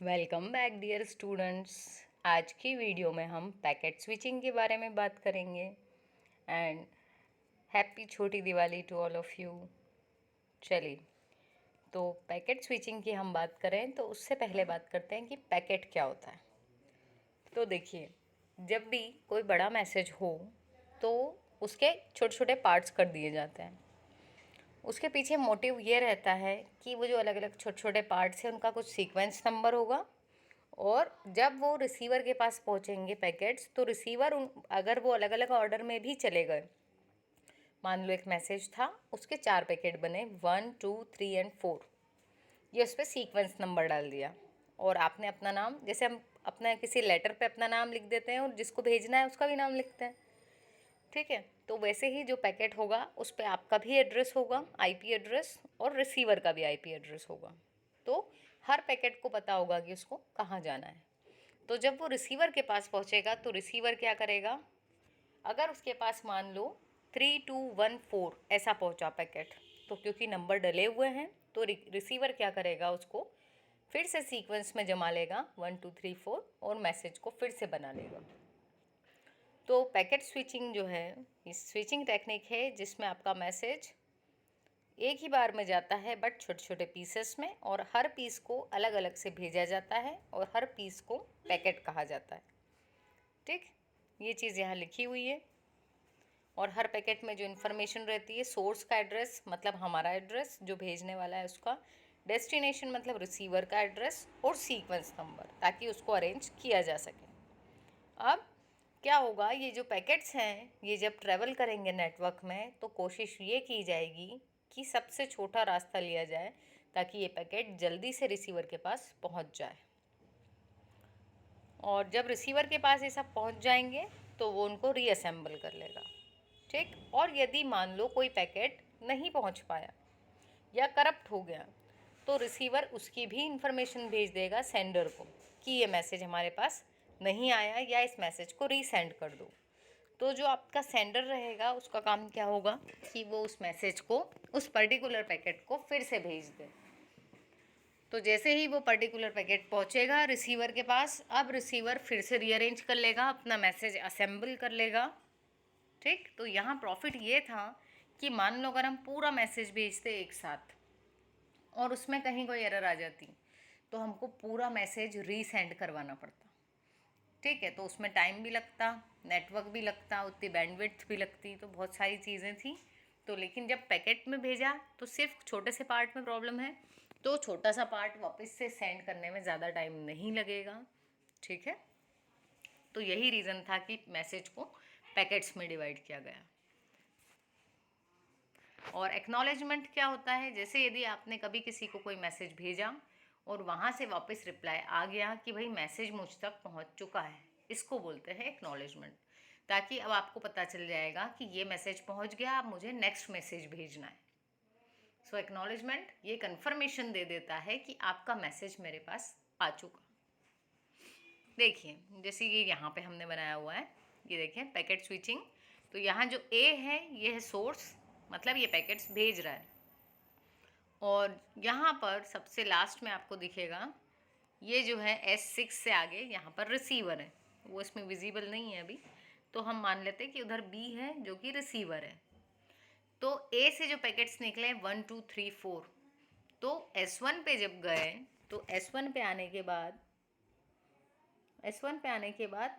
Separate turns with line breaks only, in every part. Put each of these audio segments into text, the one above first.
Welcome back dear students. आज की video में हम पैकेट स्विचिंग के बारे में बात करेंगे। And happy Chhoti Diwali to all of you. चलिए, तो पैकेट स्विचिंग की हम बात करें तो उससे पहले बात करते हैं कि पैकेट क्या होता है। तो देखिए, जब भी कोई बड़ा मैसेज हो तो उसके छोटे छोटे पार्ट्स कर दिए जाते हैं। उसके पीछे मोटिव ये रहता है कि वो जो अलग अलग छोटे छोटे पार्ट्स हैं उनका कुछ सीक्वेंस नंबर होगा, और जब वो रिसीवर के पास पहुंचेंगे पैकेट्स, तो रिसीवर अगर वो अलग अलग ऑर्डर में भी चले गए, मान लो एक मैसेज था, उसके 4 पैकेट बने, 1 2 3 एंड 4, ये उस पर सीक्वेंस नंबर डाल दिया। और आपने अपना नाम, जैसे हम अपना किसी लेटर पे अपना नाम लिख देते हैं और जिसको भेजना है उसका भी नाम लिखते हैं, ठीक है, तो वैसे ही जो पैकेट होगा उस पर आपका भी एड्रेस होगा, आईपी एड्रेस, और रिसीवर का भी आईपी एड्रेस होगा। तो हर पैकेट को पता होगा कि उसको कहाँ जाना है। तो जब वो रिसीवर के पास पहुँचेगा तो रिसीवर क्या करेगा, अगर उसके पास मान लो 3214 ऐसा पहुँचा पैकेट, तो क्योंकि नंबर डले हुए हैं तो रिसीवर क्या करेगा, उसको फिर से सीक्वेंस में जमा लेगा 1 2 3 4, और मैसेज को फिर से बना लेगा। तो पैकेट स्विचिंग जो है, इस स्विचिंग टेक्निक है जिसमें आपका मैसेज एक ही बार में जाता है बट छोटे छोटे पीसेस में, और हर पीस को अलग अलग से भेजा जाता है और हर पीस को पैकेट कहा जाता है। ठीक, ये चीज़ यहाँ लिखी हुई है। और हर पैकेट में जो इन्फॉर्मेशन रहती है, सोर्स का एड्रेस मतलब हमारा एड्रेस जो भेजने वाला है उसका, डेस्टिनेशन मतलब रिसीवर का एड्रेस, और सीक्वेंस नंबर, ताकि उसको अरेंज किया जा सके। अब क्या होगा, ये जो पैकेट्स हैं ये जब ट्रैवल करेंगे नेटवर्क में, तो कोशिश ये की जाएगी कि सबसे छोटा रास्ता लिया जाए ताकि ये पैकेट जल्दी से रिसीवर के पास पहुंच जाए। और जब रिसीवर के पास ये सब पहुंच जाएंगे तो वो उनको रीअसेंबल कर लेगा। ठीक, और यदि मान लो कोई पैकेट नहीं पहुंच पाया या करप्ट हो गया, तो रिसीवर उसकी भी इंफॉर्मेशन भेज देगा सेंडर को कि ये मैसेज हमारे पास नहीं आया, या इस मैसेज को रीसेंड कर दो। तो जो आपका सेंडर रहेगा उसका काम क्या होगा कि वो उस मैसेज को, उस पर्टिकुलर पैकेट को फिर से भेज दे। तो जैसे ही वो पर्टिकुलर पैकेट पहुंचेगा रिसीवर के पास, अब रिसीवर फिर से रीअरेंज कर लेगा, अपना मैसेज असेंबल कर लेगा। ठीक, तो यहाँ प्रॉफिट ये था कि मान लो अगर हम पूरा मैसेज भेजते एक साथ और उसमें कहीं कोई एरर आ जाती, तो हमको पूरा मैसेज रीसेंड करवाना पड़ता। ठीक है, तो उसमें टाइम भी लगता, नेटवर्क भी लगता, उतनी बैंडविड्थ भी लगती, तो बहुत सारी चीज़ें थी। तो लेकिन जब पैकेट में भेजा तो सिर्फ छोटे से पार्ट में प्रॉब्लम है, तो छोटा सा पार्ट वापस से सेंड करने में ज़्यादा टाइम नहीं लगेगा। ठीक है, तो यही रीज़न था कि मैसेज को पैकेट्स में डिवाइड किया गया। और एक्नॉलेजमेंट क्या होता है, जैसे यदि आपने कभी किसी को कोई मैसेज भेजा और वहाँ से वापस रिप्लाई आ गया कि भाई मैसेज मुझ तक पहुँच चुका है, इसको बोलते हैं एक्नॉलेजमेंट। ताकि अब आपको पता चल जाएगा कि ये मैसेज पहुँच गया, अब मुझे नेक्स्ट मैसेज भेजना है। सो एक्नॉलेजमेंट ये कन्फर्मेशन दे देता है कि आपका मैसेज मेरे पास आ चुका। देखिए, जैसे ये यहाँ पे हमने बनाया हुआ है, ये देखें पैकेट स्विचिंग। तो यहाँ जो ए है ये है सोर्स, मतलब ये पैकेट्स भेज रहा है। और यहाँ पर सबसे लास्ट में आपको दिखेगा ये जो है S6 से आगे यहाँ पर रिसीवर है, वो इसमें विजिबल नहीं है अभी, तो हम मान लेते हैं कि उधर B है जो कि रिसीवर है। तो A से जो पैकेट्स निकले 1 2 3 4, तो S1 पे जब गए तो S1 पे आने के बाद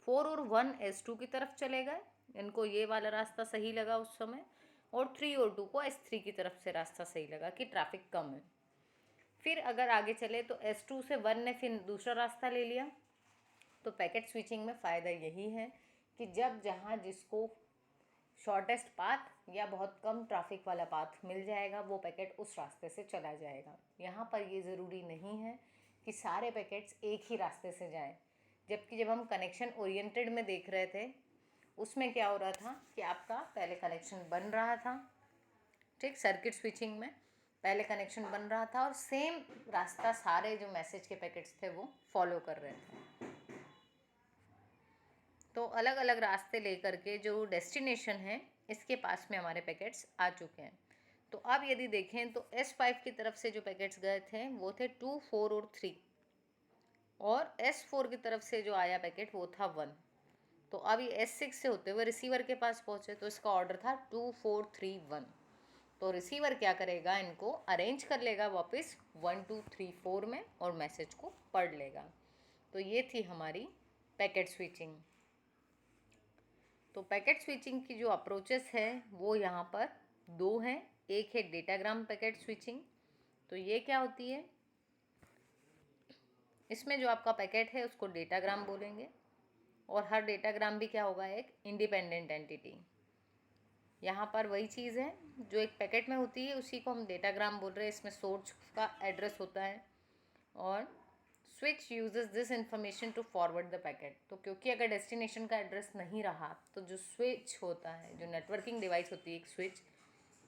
4 और 1 S2 की तरफ चले गए, इनको ये वाला रास्ता सही लगा उस समय, और 3 और 2 को S3 की तरफ से रास्ता सही लगा कि ट्रैफिक कम है। फिर अगर आगे चले तो S2 से 1 ने फिर दूसरा रास्ता ले लिया। तो पैकेट स्विचिंग में फ़ायदा यही है कि जब जहाँ जिसको शॉर्टेस्ट पाथ या बहुत कम ट्रैफिक वाला पाथ मिल जाएगा, वो पैकेट उस रास्ते से चला जाएगा। यहाँ पर ये ज़रूरी नहीं है कि सारे पैकेट्स एक ही रास्ते से जाएं। जबकि जब हम कनेक्शन ओरिएंटेड में देख रहे थे, उसमें क्या हो रहा था कि आपका पहले कनेक्शन बन रहा था, ठीक, सर्किट स्विचिंग में पहले कनेक्शन बन रहा था और सेम रास्ता सारे जो मैसेज के पैकेट्स थे वो फॉलो कर रहे थे। तो अलग अलग रास्ते लेकर के जो डेस्टिनेशन है इसके पास में हमारे पैकेट्स आ चुके हैं। तो अब यदि देखें तो S5 की तरफ से जो पैकेट्स गए थे वो थे 2 4 और 3। और S4 की तरफ से जो आया पैकेट वो था 1। तो अब ये S6 से होते हुए रिसीवर के पास पहुँचे, तो इसका ऑर्डर था 2431। तो रिसीवर क्या करेगा, इनको अरेंज कर लेगा वापस 1 2 3 4 में और मैसेज को पढ़ लेगा। तो ये थी हमारी पैकेट स्विचिंग। तो पैकेट स्विचिंग की जो अप्रोचेस है वो यहाँ पर दो हैं। एक है डेटाग्राम पैकेट स्विचिंग। तो ये क्या होती है, इसमें जो आपका पैकेट है उसको डेटाग्राम बोलेंगे और हर डेटाग्राम भी क्या होगा, एक इंडिपेंडेंट एंटिटी। यहाँ पर वही चीज़ है जो एक पैकेट में होती है उसी को हम डेटाग्राम बोल रहे हैं। इसमें सोर्स का एड्रेस होता है और switch uses this information to forward the packet. तो क्योंकि अगर डेस्टिनेशन का एड्रेस नहीं रहा तो जो स्विच होता है, जो नेटवर्किंग डिवाइस होती है एक स्विच,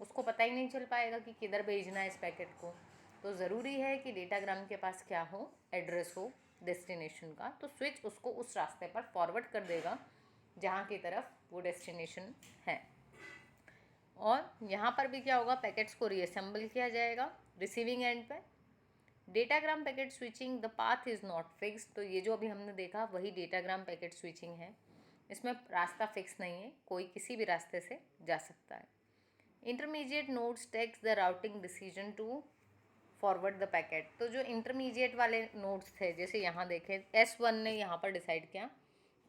उसको पता ही नहीं चल पाएगा कि किधर भेजना है इस पैकेट को। तो ज़रूरी है कि डेटाग्राम के पास क्या हो, एड्रेस हो डेस्टिनेशन का। तो स्विच उसको उस रास्ते पर फॉरवर्ड कर देगा जहाँ की तरफ वो डेस्टिनेशन है। और यहाँ पर भी क्या होगा, पैकेट्स को रीअसेंबल किया जाएगा रिसीविंग एंड पे। Datagram packet switching, the path is not fix. तो ये जो अभी हमने देखा वही डेटाग्राम पैकेट स्विचिंग है। इसमें रास्ता फिक्स नहीं है, कोई किसी भी रास्ते से जा सकता है। Intermediate nodes takes the routing decision to forward the packet. तो जो इंटरमीडिएट वाले नोड्स थे, जैसे यहाँ देखें S1 ने यहाँ पर डिसाइड किया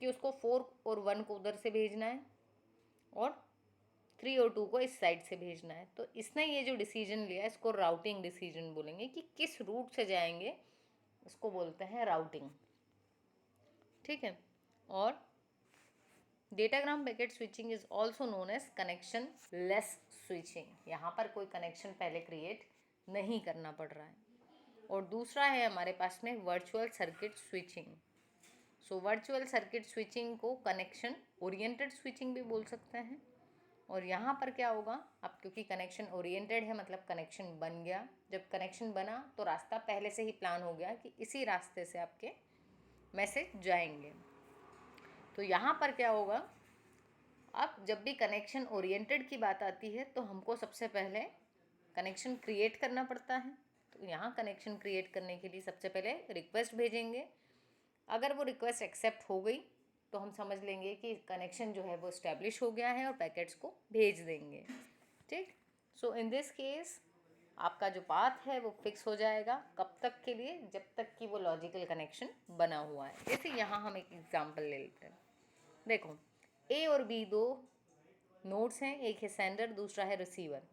कि उसको 4 और 1 को उधर से भेजना है और 3 और 2 को इस साइड से भेजना है। तो इसने ये जो डिसीजन लिया इसको राउटिंग डिसीजन बोलेंगे कि किस रूट से जाएंगे, इसको बोलते हैं राउटिंग। ठीक है। और datagram packet switching is also known as connectionless switching. यहाँ पर कोई कनेक्शन पहले क्रिएट नहीं करना पड़ रहा है। और दूसरा है हमारे पास में virtual circuit switching. So virtual circuit switching को कनेक्शन ओरिएंटेड स्विचिंग भी बोल सकते हैं। और यहाँ पर क्या होगा, अब क्योंकि कनेक्शन ओरिएंटेड है मतलब कनेक्शन बन गया। जब कनेक्शन बना तो रास्ता पहले से ही प्लान हो गया कि इसी रास्ते से आपके मैसेज जाएंगे। तो यहाँ पर क्या होगा, अब जब भी कनेक्शन ओरिएंटेड की बात आती है तो हमको सबसे पहले कनेक्शन क्रिएट करना पड़ता है। तो यहाँ कनेक्शन क्रिएट करने के लिए सबसे पहले रिक्वेस्ट भेजेंगे। अगर वो रिक्वेस्ट एक्सेप्ट हो गई तो हम समझ लेंगे कि कनेक्शन जो है वो इस्टेब्लिश हो गया है और पैकेट्स को भेज देंगे। ठीक। सो इन दिस केस आपका जो पाथ है वो फिक्स हो जाएगा। कब तक के लिए, जब तक कि वो लॉजिकल कनेक्शन बना हुआ है। जैसे यहाँ हम एक एग्जांपल ले लेते हैं। देखो A और B दो नोड्स हैं, एक है सेंडर दूसरा है रिसीवर।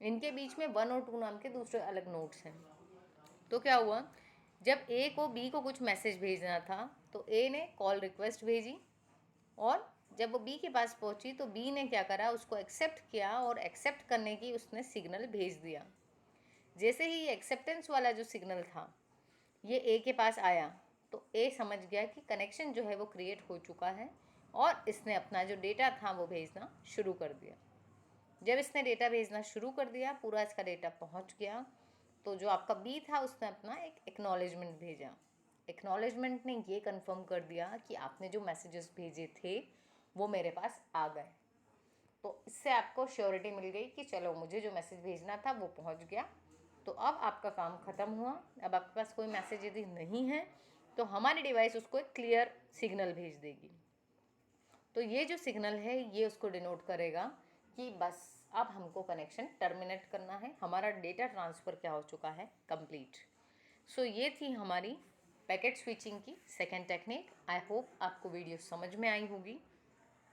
इनके बीच में 1 और 2 नाम के दूसरे अलग नोड्स हैं। तो क्या हुआ, जब A को B को कुछ मैसेज भेजना था तो A ने कॉल रिक्वेस्ट भेजी और जब वो B के पास पहुंची तो B ने क्या करा, उसको एक्सेप्ट किया और एक्सेप्ट करने की उसने सिग्नल भेज दिया। जैसे ही ये एक्सेप्टेंस वाला जो सिग्नल था ये A के पास आया तो A समझ गया कि कनेक्शन जो है वो क्रिएट हो चुका है और इसने अपना जो डेटा था वो भेजना शुरू कर दिया। जब इसने डेटा भेजना शुरू कर दिया, पूरा इसका डेटा पहुंच गया, तो जो आपका B था उसने अपना एक एक्नॉलेजमेंट भेजा। एक्नॉलेजमेंट ने ये कंफर्म कर दिया कि आपने जो मैसेजेस भेजे थे वो मेरे पास आ गए। तो इससे आपको श्योरिटी मिल गई कि चलो मुझे जो मैसेज भेजना था वो पहुंच गया। तो अब आपका काम ख़त्म हुआ। अब आपके पास कोई मैसेज यदि नहीं है तो हमारी डिवाइस उसको एक क्लियर सिग्नल भेज देगी। तो ये जो सिग्नल है ये उसको डिनोट करेगा कि बस अब हमको कनेक्शन टर्मिनेट करना है, हमारा डेटा ट्रांसफ़र क्या हो चुका है, कंप्लीट। सो ये थी हमारी पैकेट स्विचिंग की सेकेंड टेक्निक। आई होप आपको वीडियो समझ में आई होगी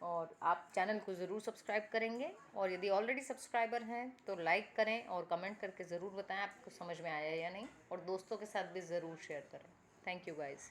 और आप चैनल को ज़रूर सब्सक्राइब करेंगे। और यदि ऑलरेडी सब्सक्राइबर हैं तो लाइक करें और कमेंट करके ज़रूर बताएं आपको समझ में आया या नहीं, और दोस्तों के साथ भी ज़रूर शेयर करें। Thank you guys.